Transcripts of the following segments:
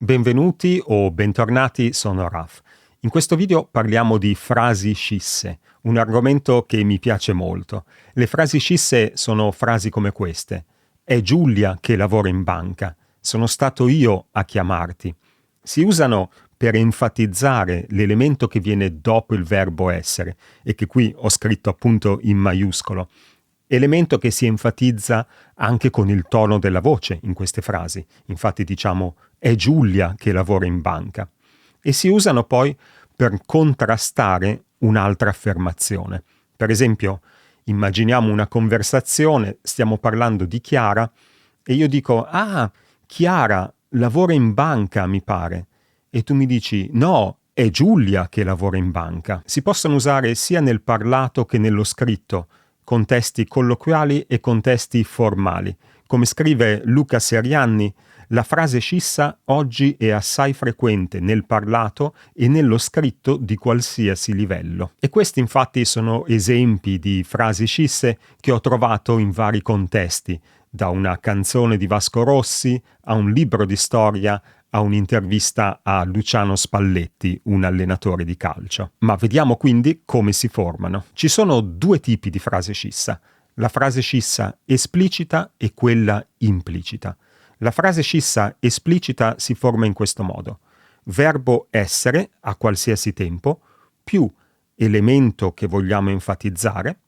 Benvenuti o bentornati, sono Raf. In questo video parliamo di frasi scisse, un argomento che mi piace molto. Le frasi scisse sono frasi come queste. È Giulia che lavora in banca. Sono stato io a chiamarti. Si usano per enfatizzare l'elemento che viene dopo il verbo essere e che qui ho scritto appunto in maiuscolo. Elemento che si enfatizza anche con il tono della voce in queste frasi. Infatti diciamo è Giulia che lavora in banca. E si usano poi per contrastare un'altra affermazione. Per esempio, immaginiamo una conversazione, stiamo parlando di Chiara e io dico «Ah, Chiara lavora in banca, mi pare». E tu mi dici «No, è Giulia che lavora in banca». Si possono usare sia nel parlato che nello scritto, contesti colloquiali e contesti formali. Come scrive Luca Serianni, la frase scissa oggi è assai frequente nel parlato e nello scritto di qualsiasi livello. E questi infatti sono esempi di frasi scisse che ho trovato in vari contesti, da una canzone di Vasco Rossi a un libro di storia a un'intervista a Luciano Spalletti, un allenatore di calcio. Ma vediamo quindi come si formano. Ci sono due tipi di frase scissa, la frase scissa esplicita e quella implicita. La frase scissa esplicita si forma in questo modo. Verbo essere a qualsiasi tempo, più elemento che vogliamo enfatizzare,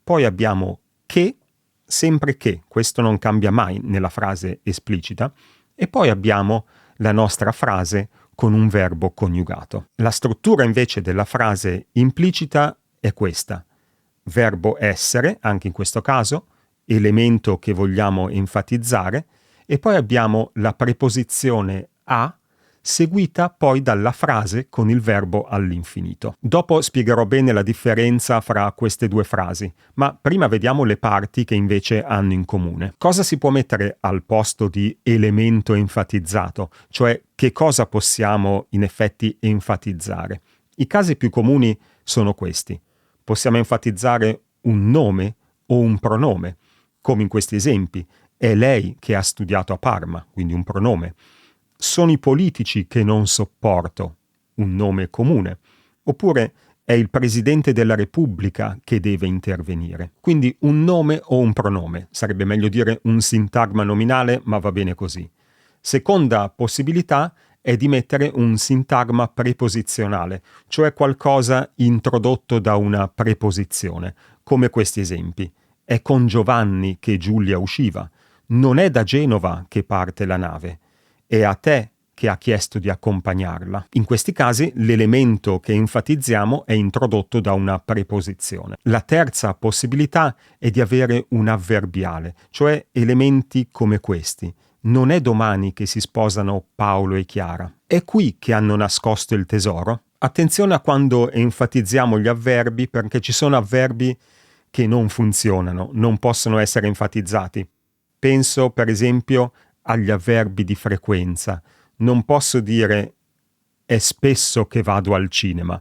poi abbiamo che, sempre che, questo non cambia mai nella frase esplicita, e poi abbiamo la nostra frase con un verbo coniugato. La struttura invece della frase implicita è questa. Verbo essere, anche in questo caso, elemento che vogliamo enfatizzare, e poi abbiamo la preposizione a, seguita poi dalla frase con il verbo all'infinito. Dopo spiegherò bene la differenza fra queste due frasi, ma prima vediamo le parti che invece hanno in comune. Cosa si può mettere al posto di elemento enfatizzato? Cioè, che cosa possiamo in effetti enfatizzare? I casi più comuni sono questi. Possiamo enfatizzare un nome o un pronome, come in questi esempi. È lei che ha studiato a Parma, quindi un pronome. Sono i politici che non sopporto, un nome comune. Oppure è il Presidente della Repubblica che deve intervenire. Quindi un nome o un pronome. Sarebbe meglio dire un sintagma nominale, ma va bene così. Seconda possibilità è di mettere un sintagma preposizionale, cioè qualcosa introdotto da una preposizione, come questi esempi. È con Giovanni che Giulia usciva. Non è da Genova che parte la nave. È a te che ha chiesto di accompagnarla. In questi casi l'elemento che enfatizziamo è introdotto da una preposizione. La terza possibilità è di avere un avverbiale, cioè elementi come questi. Non è domani che si sposano Paolo e Chiara. È qui che hanno nascosto il tesoro. Attenzione a quando enfatizziamo gli avverbi, perché ci sono avverbi che non funzionano, non possono essere enfatizzati. Penso, per esempio, agli avverbi di frequenza. Non posso dire è spesso che vado al cinema.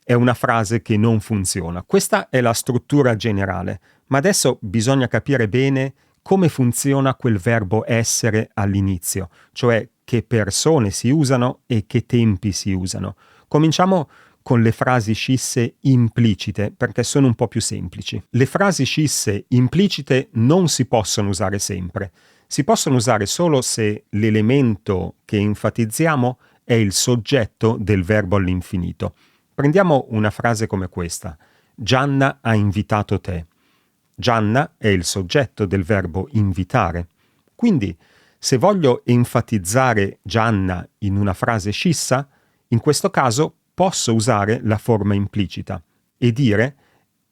È una frase che non funziona. Questa è la struttura generale, ma adesso bisogna capire bene come funziona quel verbo essere all'inizio, cioè che persone si usano e che tempi si usano. Cominciamo con le frasi scisse implicite, perché sono un po' più semplici. Le frasi scisse implicite non si possono usare sempre. Si possono usare solo se l'elemento che enfatizziamo è il soggetto del verbo all'infinito. Prendiamo una frase come questa. Gianna ha invitato te. Gianna è il soggetto del verbo invitare. Quindi, se voglio enfatizzare Gianna in una frase scissa, in questo caso posso usare la forma implicita e dire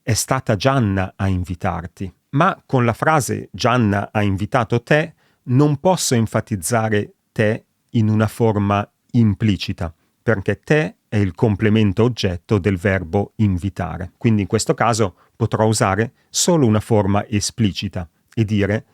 è stata Gianna a invitarti. Ma con la frase Gianna ha invitato te non posso enfatizzare te in una forma implicita, perché te è il complemento oggetto del verbo invitare. Quindi in questo caso potrò usare solo una forma esplicita e dire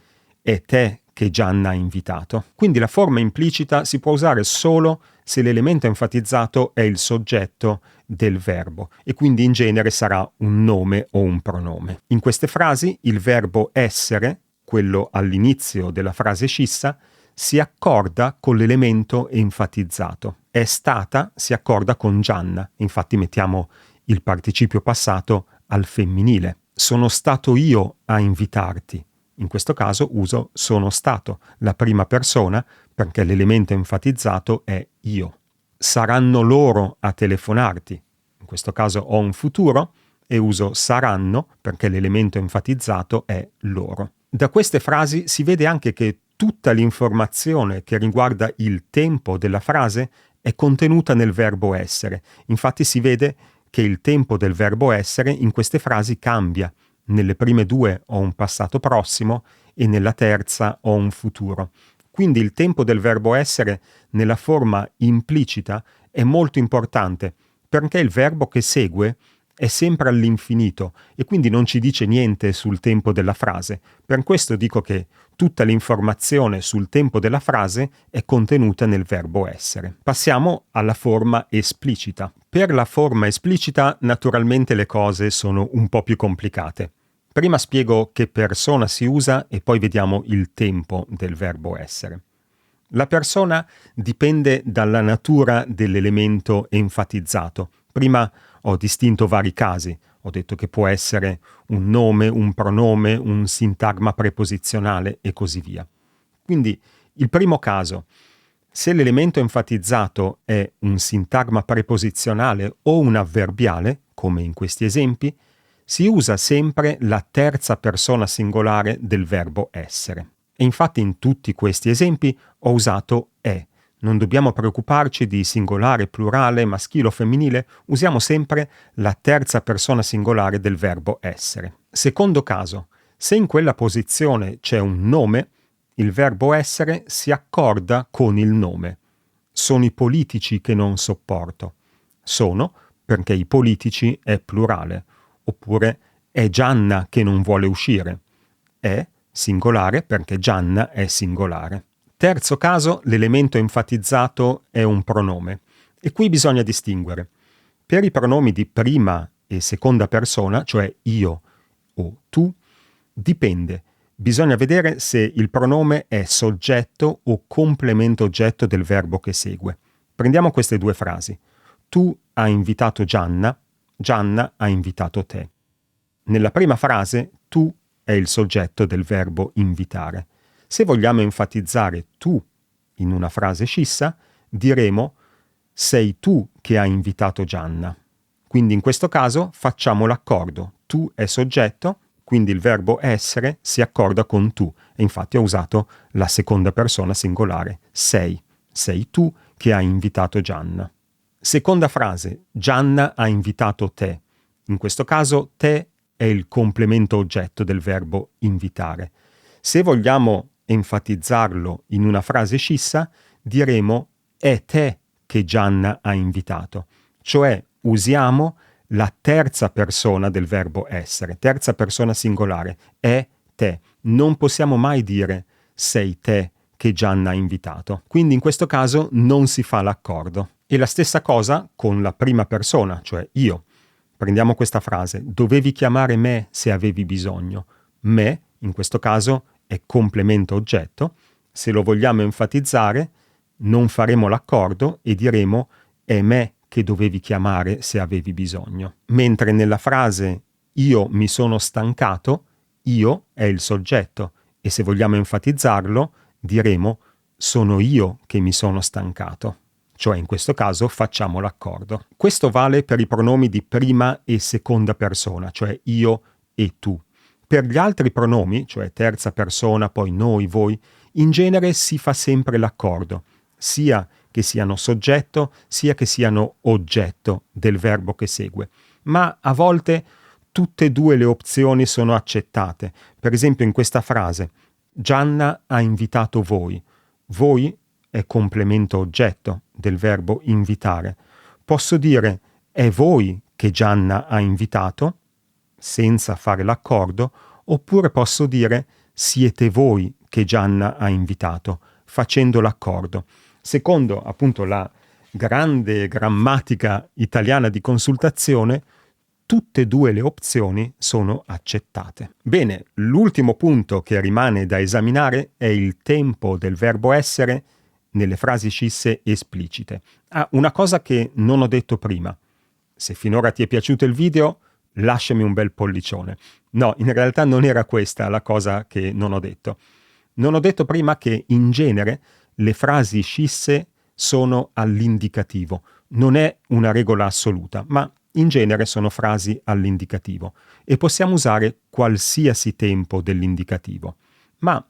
è te che Gianna ha invitato. Quindi la forma implicita si può usare solo se l'elemento enfatizzato è il soggetto del verbo e quindi in genere sarà un nome o un pronome. In queste frasi il verbo essere, quello all'inizio della frase scissa, si accorda con l'elemento enfatizzato. È stata si accorda con Gianna, infatti mettiamo il participio passato al femminile. Sono stato io a invitarti. In questo caso uso sono stato, la prima persona, perché l'elemento enfatizzato è io. Saranno loro a telefonarti. In questo caso ho un futuro e uso saranno perché l'elemento enfatizzato è loro. Da queste frasi si vede anche che tutta l'informazione che riguarda il tempo della frase è contenuta nel verbo essere. Infatti si vede che il tempo del verbo essere in queste frasi cambia. Nelle prime due ho un passato prossimo e nella terza ho un futuro. Quindi il tempo del verbo essere nella forma implicita è molto importante perché il verbo che segue è sempre all'infinito e quindi non ci dice niente sul tempo della frase. Per questo dico che tutta l'informazione sul tempo della frase è contenuta nel verbo essere. Passiamo alla forma esplicita. Per la forma esplicita, naturalmente le cose sono un po' più complicate. Prima spiego che persona si usa e poi vediamo il tempo del verbo essere. La persona dipende dalla natura dell'elemento enfatizzato. Prima ho distinto vari casi. Ho detto che può essere un nome, un pronome, un sintagma preposizionale e così via. Quindi il primo caso, se l'elemento enfatizzato è un sintagma preposizionale o un avverbiale, come in questi esempi, si usa sempre la terza persona singolare del verbo essere. E infatti in tutti questi esempi ho usato è. Non dobbiamo preoccuparci di singolare, plurale, maschile o femminile, usiamo sempre la terza persona singolare del verbo essere. Secondo caso, se in quella posizione c'è un nome, il verbo essere si accorda con il nome. Sono i politici che non sopporto. Sono perché i politici è plurale. Oppure è Gianna che non vuole uscire. È singolare perché Gianna è singolare. Terzo caso, l'elemento enfatizzato è un pronome. E qui bisogna distinguere. Per i pronomi di prima e seconda persona, cioè io o tu, dipende. Bisogna vedere se il pronome è soggetto o complemento oggetto del verbo che segue. Prendiamo queste due frasi. Tu hai invitato Gianna, Gianna ha invitato te. Nella prima frase, tu è il soggetto del verbo invitare. Se vogliamo enfatizzare tu in una frase scissa, diremo sei tu che hai invitato Gianna. Quindi in questo caso facciamo l'accordo. Tu è soggetto, quindi il verbo essere si accorda con tu. E infatti ho usato la seconda persona singolare. Sei tu che hai invitato Gianna. Seconda frase, Gianna ha invitato te. In questo caso te è il complemento oggetto del verbo invitare. Se vogliamo enfatizzarlo in una frase scissa, diremo è te che Gianna ha invitato. Cioè usiamo la terza persona del verbo essere, terza persona singolare, è te. Non possiamo mai dire sei te che Gianna ha invitato. Quindi in questo caso non si fa l'accordo. E la stessa cosa con la prima persona, cioè io. Prendiamo questa frase, dovevi chiamare me se avevi bisogno. Me, in questo caso, è complemento oggetto. Se lo vogliamo enfatizzare, non faremo l'accordo e diremo è me che dovevi chiamare se avevi bisogno. Mentre nella frase io mi sono stancato, io è il soggetto e se vogliamo enfatizzarlo, diremo sono io che mi sono stancato. Cioè in questo caso facciamo l'accordo. Questo vale per i pronomi di prima e seconda persona, cioè io e tu. Per gli altri pronomi, cioè terza persona, poi noi, voi, in genere si fa sempre l'accordo, sia che siano soggetto, sia che siano oggetto del verbo che segue. Ma a volte tutte e due le opzioni sono accettate. Per esempio in questa frase, Gianna ha invitato voi. Voi è complemento oggetto del verbo invitare. Posso dire è voi che Gianna ha invitato, senza fare l'accordo, oppure posso dire siete voi che Gianna ha invitato, facendo l'accordo. Secondo appunto la grande grammatica italiana di consultazione, tutte e due le opzioni sono accettate. Bene, l'ultimo punto che rimane da esaminare è il tempo del verbo essere nelle frasi scisse esplicite. Una cosa che non ho detto prima. Se finora ti è piaciuto il video, lasciami un bel pollicione. No, in realtà non era questa la cosa che non ho detto. Non ho detto prima che in genere le frasi scisse sono all'indicativo. Non è una regola assoluta, ma in genere sono frasi all'indicativo e possiamo usare qualsiasi tempo dell'indicativo. Ma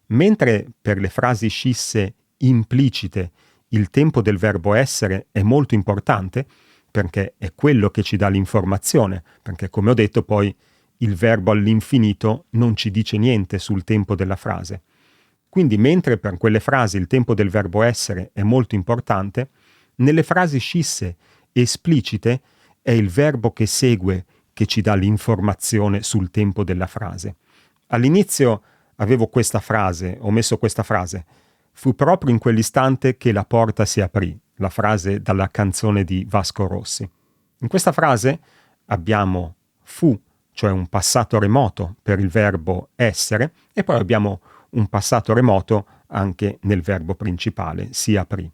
mentre per le frasi scisse implicite il tempo del verbo essere è molto importante, perché è quello che ci dà l'informazione, perché come ho detto poi il verbo all'infinito non ci dice niente sul tempo della frase. Quindi mentre per quelle frasi il tempo del verbo essere è molto importante, nelle frasi scisse esplicite è il verbo che segue che ci dà l'informazione sul tempo della frase. All'inizio avevo questa frase, ho messo questa frase: fu proprio in quell'istante che la porta si aprì, la frase dalla canzone di Vasco Rossi. In questa frase abbiamo fu, cioè un passato remoto per il verbo essere, e poi abbiamo un passato remoto anche nel verbo principale, si aprì.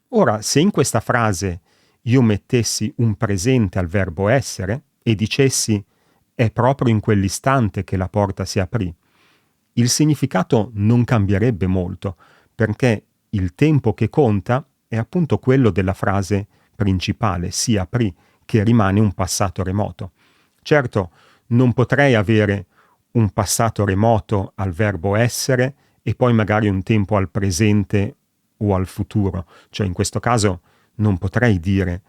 Ora, se in questa frase io mettessi un presente al verbo essere e dicessi è proprio in quell'istante che la porta si aprì, il significato non cambierebbe molto, perché il tempo che conta è appunto quello della frase principale, si aprì, che rimane un passato remoto. Certo, non potrei avere un passato remoto al verbo essere e poi magari un tempo al presente o al futuro. Cioè in questo caso non potrei dire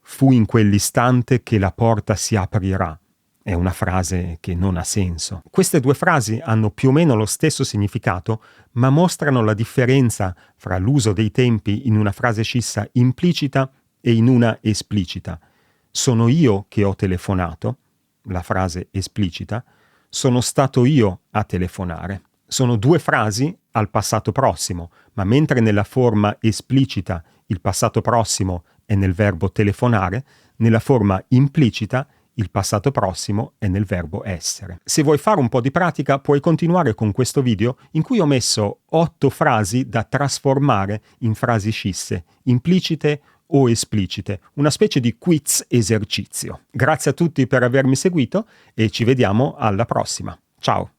fu in quell'istante che la porta si aprirà. È una frase che non ha senso. Queste due frasi hanno più o meno lo stesso significato, ma mostrano la differenza fra l'uso dei tempi in una frase scissa implicita e in una esplicita. Sono io che ho telefonato, la frase esplicita, sono stato io a telefonare. Sono due frasi al passato prossimo, ma mentre nella forma esplicita il passato prossimo è nel verbo telefonare, nella forma implicita il passato prossimo è nel verbo essere. Se vuoi fare un po' di pratica, puoi continuare con questo video in cui ho messo 8 frasi da trasformare in frasi scisse, implicite o esplicite, una specie di quiz esercizio. Grazie a tutti per avermi seguito e ci vediamo alla prossima. Ciao!